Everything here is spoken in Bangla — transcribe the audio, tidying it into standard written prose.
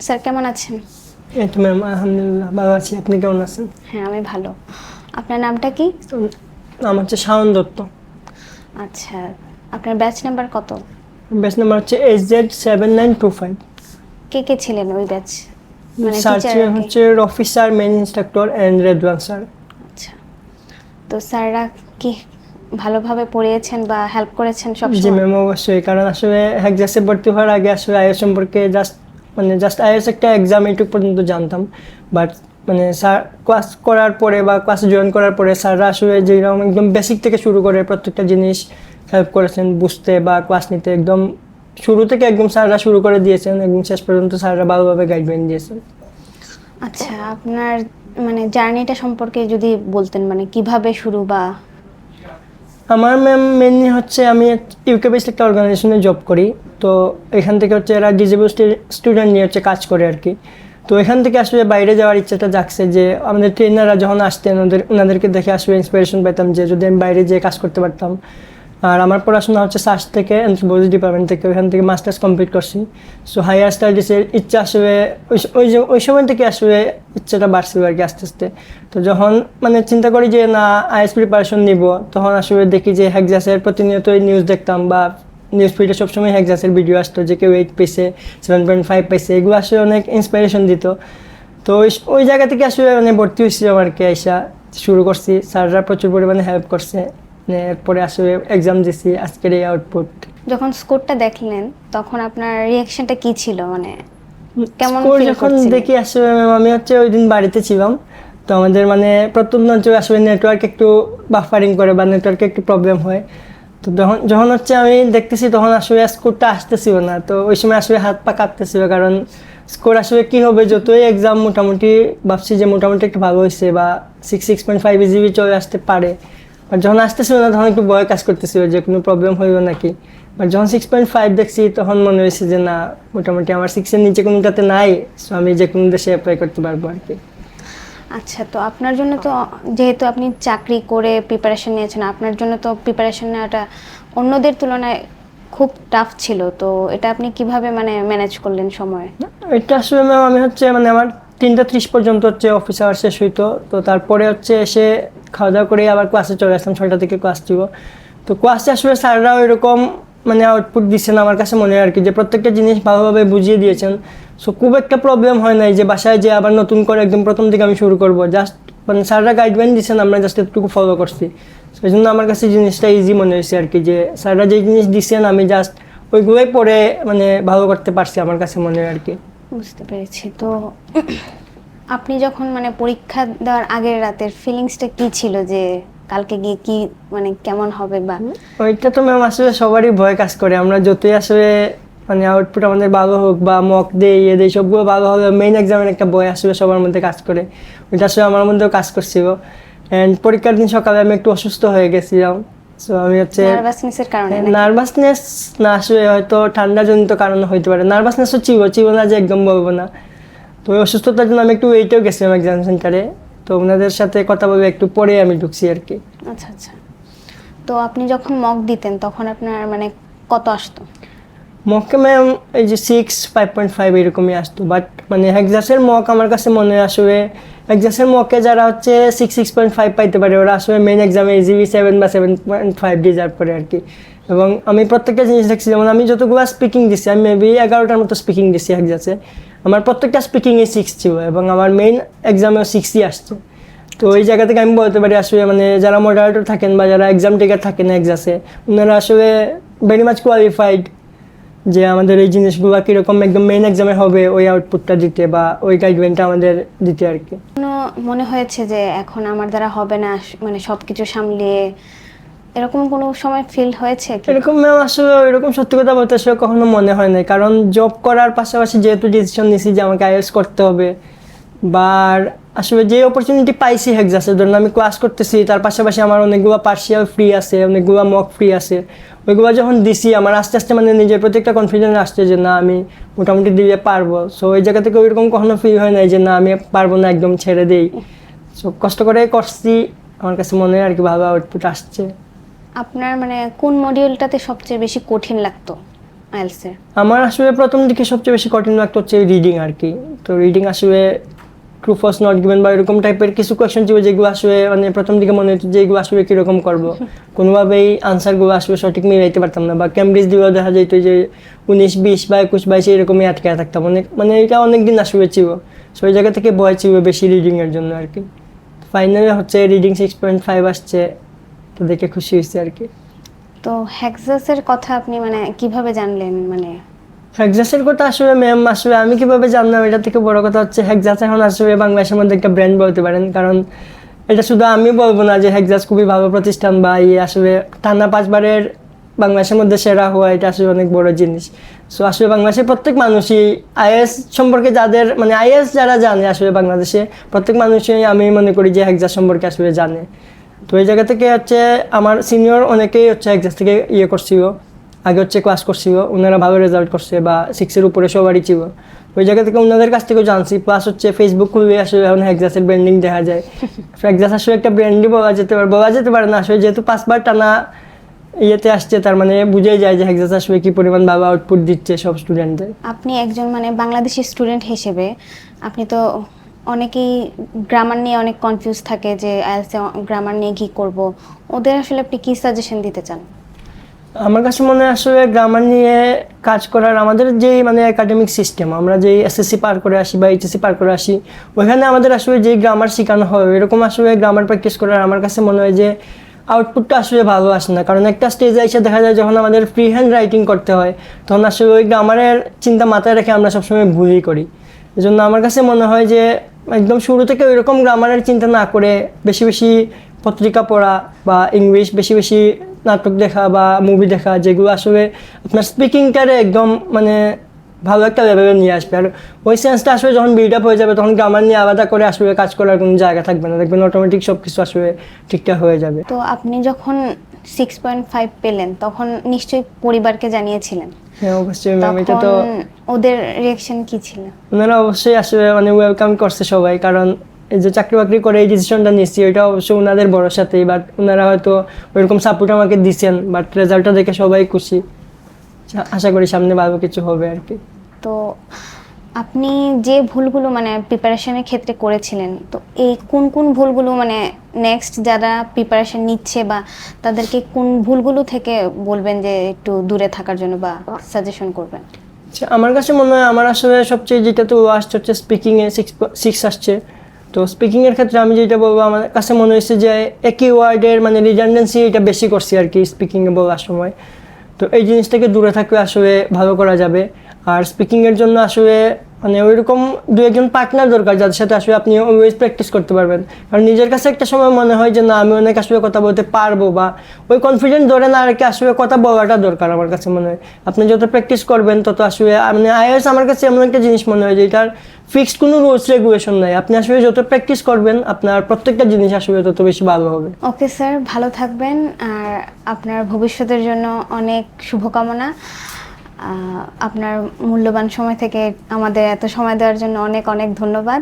স্যার কেমন আছেন? এই তো ম্যাম, আলহামদুলিল্লাহ ভালো আছি। আপনি কেমন আছেন? হ্যাঁ, আমি ভালো। আপনার নামটা কি? তো নাম হচ্ছে শাওন দত্ত। আচ্ছা, আপনার ব্যাচ নাম্বার কত? ব্যাচ নাম্বার হচ্ছে HZ7925। কে কে ছিলেন ওই ব্যাচ, মানে স্যার টিচাররা কে? হচ্ছে Rafi sir, main instructor, and Redwan sir. আচ্ছা, তো স্যাররা কি ভালোভাবে পড়িয়েছেন বা হেল্প করেছেন জি সবসময়? ম্যাম, অবশ্যই। কারণ আসলে হেক্সাসে ভর্তি হওয়ার আগে আসলে আইএস সম্পর্কে জাস্ট আইএস একটা এক্সাম এইটুকু পর্যন্ত জানতাম। বাট স্যার ক্লাস করার পরে বা ক্লাস জয়েন করার পরে স্যাররা আসলে যেরকম একদম বেসিক থেকে শুরু করে প্রত্যেকটা জিনিস হেল্প করেছেন বুঝতে বা ক্লাস নিতে। একদম শুরু থেকে একদম স্যাররা শুরু করে দিয়েছেন, একদম শেষ পর্যন্ত স্যাররা ভালোভাবে গাইডলাইন দিয়েছেন। আচ্ছা, আপনার মানে জার্নিটা সম্পর্কে যদি বলতেন, মানে কিভাবে শুরু বা? আমার ম্যাম মেনলি হচ্ছে আমি ইউকে বেসড একটা অর্গানাইজেশনে জব করি। তো এখান থেকে হচ্ছে এরা ডিজেবল স্টুডেন্ট নিয়ে হচ্ছে কাজ করে আর কি। তো এখান থেকে আসলে বাইরে যাওয়ার ইচ্ছাটা জাগছে যে আমাদের ট্রেনাররা যখন আসতেন ওনাদেরকে দেখে আসলে ইন্সপিরেশন পেতাম যে যদি আমি বাইরে যেয়ে কাজ করতে পারতাম। আর আমার পড়াশোনা হচ্ছে সাস থেকে, অ্যানথ্রোপোলজি ডিপার্টমেন্ট থেকে, ওইখান থেকে মাস্টার্স কমপ্লিট করছি। সো হায়ার স্টাডিজের ইচ্ছা আসলে ওই সময় থেকে আসলে ইচ্ছাটা বাড়ছিল আর কি আস্তে আস্তে। তো যখন চিন্তা করি যে না আইএস প্রিপারেশন নিব, তখন আসলে দেখি যে হেক্সাসের প্রতিনিয়তই নিউজ দেখতাম বা নিউজ ফিডে সবসময় হেক্সাসের ভিডিও আসতো যে কেউ 8 পেয়েছে, 7.5 পাইছে। এগুলো আসলে অনেক ইন্সপিরেশন দিত। তো ওই জায়গা থেকে আসলে ভর্তি হয়েছিলাম আর কি, আইসা শুরু করছি। স্যাররা প্রচুর পরিমাণে হেল্প করছে। এরপরে আসলে এক্সাম দিছি, আজকের এই আউটপুট। যখন স্কোরটা দেখলেন তখন আপনার রিয়াকশনটা কি ছিল, মানে কেমন স্কোর ফিল যখন করছিলেন? দেখি আসলে আমি হচ্ছে ওই দিন বাড়িতে ছিলাম। তো আমাদের প্রত্যন্ত অঞ্চলে আসলে নেটওয়ার্ক একটু বাফারিং করে বা নেটওয়ার্কে একটু প্রবলেম হয়। তো যখন যখন হচ্ছে আমি দেখতেছি তখন আসলে স্কোরটা আসতেছিল না। তো ওই সময় আসলে হাত পা কাঁপতেছিল, কারণ স্কোর আসলে কী হবে, যতই এক্সাম মোটামুটি ভাবছি যে মোটামুটি একটু ভালো হয়েছে বা 6.5 ইজিবি চলে আসতে পারে। আর যখন আসতেছিল না তখন একটু ভয় কাজ করতেছিল যে কোনো প্রবলেম হইল নাকি। আর যখন 6.5 দেখছি তখন মনে হয়েছে যে না, মোটামুটি আমার 6-এর নিচে কোনোটাতে নাই। সো আমি যে কোনো দেশে অ্যাপ্লাই করতে পারবো আর কি। আচ্ছা, তো আপনার জন্য তো, যেহেতু আপনি চাকরি করে প্রিপারেশন নিয়েছেন, আপনার জন্য তো প্রিপারেশন নেওয়াটা অন্যদের তুলনায় খুব টাফ ছিল। তো এটা আপনি কিভাবে মানে ম্যানেজ করলেন সময়? এটা আসলে ম্যাম আমি হচ্ছে আমার 3টা 30 পর্যন্ত হচ্ছে অফিস আওয়ার শেষ হইতো। তো তারপরে হচ্ছে এসে খাওয়া দাওয়া করে আবার ক্লাসে চলে আসতাম, 6টা থেকে ক্লাস ছিল। তো ক্লাসে আসলে স্যাররাও এরকম আউটপুট দিচ্ছেন আমার কাছে মনে হয় আর কি, যে প্রত্যেকটা জিনিস ভালোভাবে বুঝিয়ে দিয়েছেন। সো খুব একটা প্রবলেম হয় নাই যে বাসায় যে আবার নতুন করে একদম প্রথম থেকে আমি শুরু করবো। জাস্ট স্যাররা গাইডলাইন দিচ্ছেন, আমরা জাস্ট একটুকু ফলো করছি। সেই জন্য আমার কাছে জিনিসটা ইজি মনে হয়েছে আর কি, যে স্যাররা যে জিনিস দিচ্ছেন আমি জাস্ট ওইগুলোই পরে ভালো করতে পারছি আমার কাছে মনে হয় আর কি। বুঝতে পেরেছি। তো আপনি যখন মানে পরীক্ষা দেওয়ার আগের রাতের ফিলিংসটা কি ছিল, যে কালকে গিয়ে কি মানে কেমন হবে বা? ওইটা তো ম্যাম আসলে সবারই ভয় কাজ করে। আমরা যতই আসলে আউটপুট আমাদের ভালো হোক বা মক দেই সবগুলো ভালো হলে মেইন এক্সামের একটা ভয় আসলে সবার মধ্যে কাজ করে। ওইটা আসলে আমার মধ্যেও কাজ করছিল। অ্যান্ড পরীক্ষার দিন সকালে আমি একটু অসুস্থ হয়ে গেছিলাম। সো আমি হচ্ছে নার্ভাসনেসের কারণে নাকি? নার্ভাসনেস না, আসলে হয়তো ঠান্ডাজনিত কারণে হইতে পারে। নার্ভাসনেসও ছিল না যে একদম বলবো না। তো ওই অসুস্থতার জন্য আমি একটু ওয়েটেও গেছিলাম এক্সাম সেন্টারে। তো ওনাদের সাথে কথা বলে একটু পরে আমি ঢুকছি আর কি। আচ্ছা আচ্ছা, তো আপনি যখন মক দিতেন তখন আপনার মানে কত আসতো? মকে ম্যাম এই যে 6, 5.5 এরকমই আসতো। বাট হেক্সাসের মক আমার কাছে মনে হয় আসলে হেক্সাসের মকে যারা হচ্ছে 6.5 পাইতে পারে ওরা আসলে মেইন এক্সামে ইজিবি 7 বা 7.5 ডিজার্ভ করে আর কি। এবং আমি প্রত্যেকটা জিনিস দেখছি, যেমন আমি যতগুলো স্পিকিং দিচ্ছি, আমি মেবি 11টার মতো স্পিকিং দিচ্ছি হেক্সাসে। আমার প্রত্যেকটা স্পিকিংয়ে 6 ছিল এবং আমার মেইন এক্সামেও 6ই আসছে। তো ওই জায়গা থেকে আমি বলতে পারি আসলে যারা মডারেটর থাকেন বা যারা এক্সাম টেকার থাকেন এক্সাসে, ওনারা আসলে ভেরি মাচ কোয়ালিফাইড যে আমাদের এই জিনিসগুলো কীরকম একদম মেইন এক্সামে হবে ওই আউটপুটটা দিতে বা ওই গাইডলাইনটা আমাদের দিতে আর কি। মনে হয়েছে যে এখন আমার দ্বারা হবে না, মানে সবকিছু সামলিয়ে, এরকম কোনো সময় ফিল হয়েছে কি? এরকম ম্যাম আসলে এরকম সত্যি কথা বলতে আসলে কখনো মনে হয় নাই, কারণ জব করার পাশাপাশি যেহেতু ডিসিশন নিয়েছি যে আমাকে আইএলটিএস করতে হবে, বা আসলে যে অপরচুনিটি পাইছি হেক্সাসের জন্য আমি ক্লাস করতেছি, তার পাশাপাশি আমার অনেকগুলো পার্সিয়াল ফ্রি আছে, অনেকগুলো মক ফ্রি আছে। ওইগুলো যখন দিছি আমার আস্তে আস্তে নিজের প্রতি একটা কনফিডেন্স আসছে যে না আমি মোটামুটি দিলে পারবো। সো ওই জায়গা থেকে ওইরকম কখনো ফিল হয় নাই যে না আমি পারবো না, একদম ছেড়ে দিই। সো কষ্ট করে করছি, আমার কাছে মনে হয় আর কি ভালো আউটপুট আসছে। আপনার মানে কোন মডিউলটাতে সবচেয়ে বেশি কঠিন লাগতো? আইএলটিএস? আমার আসলে প্রথম দিকে সবচেয়ে বেশি কঠিন লাগতো হচ্ছে রিডিং আর কি। তো রিডিং আসলে ট্রু ফলস নট গিভেন বা এরকম টাইপের কিছু কোয়েশ্চেন ছিল যেগুলো আসলে মানে প্রথম দিকে মনে হতো যে এগুলো আসলে কীরকম করবো, কোনোভাবেই আনসারগুলো আসলে সঠিক মিলাইতে পারতাম না। বা ক্যামব্রিজ দিয়েও দেখা যেত যে 19, 20 বা 21, 22 এরকমই আটকে থাকতাম অনেক, মানে এটা অনেক দিন আসলে ছিল। সো ওই জায়গা থেকে ভয় ছিল বেশি রিডিংয়ের জন্য আর কি। ফাইনালি হচ্ছে রিডিং 6.5 আসছে, তো দেখে খুশি হয়েছে আর কি। তো হেক্সাসের কথা আপনি মানে কিভাবে জানলেন? মানে হেক্সাসের কথা আসলে ম্যাম আসলে আমি কিভাবে জানলাম, এটা থেকে বড় কথা হচ্ছে হেক্সাস এখন আসলে বাংলাদেশের মধ্যে একটা ব্র্যান্ড বলতে পারেন। কারণ এটা শুধু আমি বলবো না যে হেক্সাস খুবই ভালো প্রতিষ্ঠান বা আসলে টানা 5 বারের বাংলাদেশের মধ্যে সেরা হওয়া, এটা আসলে অনেক বড় জিনিস। সো আসলে বাংলাদেশের প্রত্যেক মানুষই আইএস সম্পর্কে যাদের মানে আইএস যারা জানে আসলে বাংলাদেশে প্রত্যেক মানুষই আমি মনে করি যে হেক্সাস সম্পর্কে আসলে জানে। তো এই জায়গা থেকে হচ্ছে আমার সিনিয়র অনেকেই হচ্ছে হেক্সাস থেকে করছিল, আগে হচ্ছে ক্লাস করছিল, ওনারা ভালো রেজাল্ট করছে বা 6-এর উপরে সবারই ছিল। ওই জায়গা থেকে ওনাদের কাছ থেকেও জানছি। প্লাস হচ্ছে ফেসবুক খুললে আসলে এখন হেক্সাসের ব্র্যান্ডিং দেখা যায়। হেক্সাস আসলে একটা ব্র্যান্ডই বলা যেতে পারে না আসলে, যেহেতু 5 বার টানা আসছে, তার মানে বুঝাই যায় যে হেক্সাস আসলে কি পরিমাণ ভালো আউটপুট দিচ্ছে সব স্টুডেন্টদের। আপনি একজন মানে বাংলাদেশি স্টুডেন্ট হিসেবে আপনি তো অনেকেই গ্রামার নিয়ে অনেক কনফিউজ থাকে যে আইএলটিএস গ্রামার নিয়ে কি করব, ওদের আসলে আপনি কি সাজেশন দিতে চান? আমার কাছে মনে হয় আসলে গ্রামার নিয়ে কাজ করার আমাদের যেই মানে একাডেমিক সিস্টেম, আমরা যেই এসএসসি পার করে আসি বা এইচএসসি পার করে আসি, ওইখানে আমাদের আসলে যেই গ্রামার শেখানো হয় এরকম আসলে গ্রামার প্র্যাকটিস করার আমার কাছে মনে হয় যে আউটপুটটা আসলে ভালো আসে না। কারণ একটা স্টেজে এসে দেখা যায় যখন আমাদের ফ্রি হ্যান্ড রাইটিং করতে হয় তখন আসলে ওই গ্রামারের চিন্তা মাথায় রেখে আমরা সবসময় ভুলই করি। এই জন্য আমার কাছে মনে হয় যে একদম শুরু থেকে ওইরকম গ্রামারের চিন্তা না করে বেশি বেশি পত্রিকা পড়া বা ইংলিশ বেশি বেশি নাটক দেখা বা মুভি দেখা, যেগুলো আসলে আপনার স্পিকিংটারে একদম মানে ভালো একটা লেভেলে নিয়ে আসবে। আর ওই সেন্সটা আসলে যখন বিল্ড আপ হয়ে যাবে তখন গ্রামার নিয়ে আলাদা করে আসলে কাজ করার কোনো জায়গা থাকবে না, দেখবেন অটোমেটিক সব কিছু আসলে ঠিকঠাক হয়ে যাবে। তো আপনি যখন 6.5 পেলেন তখন নিশ্চয়ই পরিবারকে জানিয়েছিলেন? হ্যাঁ অবশ্যই ম্যাম, এটা তো তখন ওদের রিঅ্যাকশন কি ছিল? ওনারা অবশ্যই আসলে মানে ওয়েলকাম করছে সবাই, কারণ এই যে চাকরি বাকরি করে এই ডিসিশনটা নিচ্ছি ওইটা অবশ্যই ওনাদের ভরসাতেই। বাট ওনারা হয়তো ওইরকম সাপোর্ট আমাকে দিচ্ছেন, বাট রেজাল্টটা দেখে সবাই খুশি। আশা করি সামনে ভালো কিছু হবে আর কি। তো আপনি যে ভুলগুলো মানে প্রিপারেশনের ক্ষেত্রে করেছিলেন, তো এই কোন কোন ভুলগুলো মানে নেক্সট যারা প্রিপারেশন নিচ্ছে বা তাদেরকে কোন ভুলগুলো থেকে বলবেন যে একটু দূরে থাকার জন্য বা সাজেশন করবেন? আচ্ছা, আমার কাছে মনে হয় আমার আসলে সবচেয়ে যেটা তো আসছে হচ্ছে স্পিকিংয়ে 6 আসছে। তো স্পিকিংয়ের ক্ষেত্রে আমি যেটা বলবো, আমার কাছে মনে হয়েছে যে একই ওয়ার্ডের মানে রিডান্ডেন্সি এটা বেশি করছি আর কি স্পিকিংয়ে বলার সময়। তো এই জিনিসটাকে দূরে থাকলে আসলে ভালো করা যাবে। আর স্পিকিংয়ের জন্য আসলে মানে ওইরকম 2-1 পার্টনার দরকার যাদের সাথে আসলে আপনি অলওয়েজ প্র্যাকটিস করতে পারবেন। কারণ নিজের কাছে একটা সময় মনে হয় যে না আমি অনেক আসলে কথা বলতে পারবো, বা ওই কনফিডেন্ট ধরে না রেখে আসলে কথা বলাটা দরকার আমার কাছে মনে হয়। আপনি যত প্র্যাকটিস করবেন তত আসলে মানে আইএলটিএস আমার কাছে এমন একটা জিনিস মনে হয় যে এটার ফিক্সড কোনো রুলস রেগুলেশন নাই। আপনি আসলে যত প্র্যাকটিস করবেন আপনার প্রত্যেকটা জিনিস আসলে তত বেশি ভালো হবে। ওকে স্যার, ভালো থাকবেন আর আপনার ভবিষ্যতের জন্য অনেক শুভকামনা। আপনার মূল্যবান সময় থেকে আমাদের এত সময় দেওয়ার জন্য অনেক অনেক ধন্যবাদ।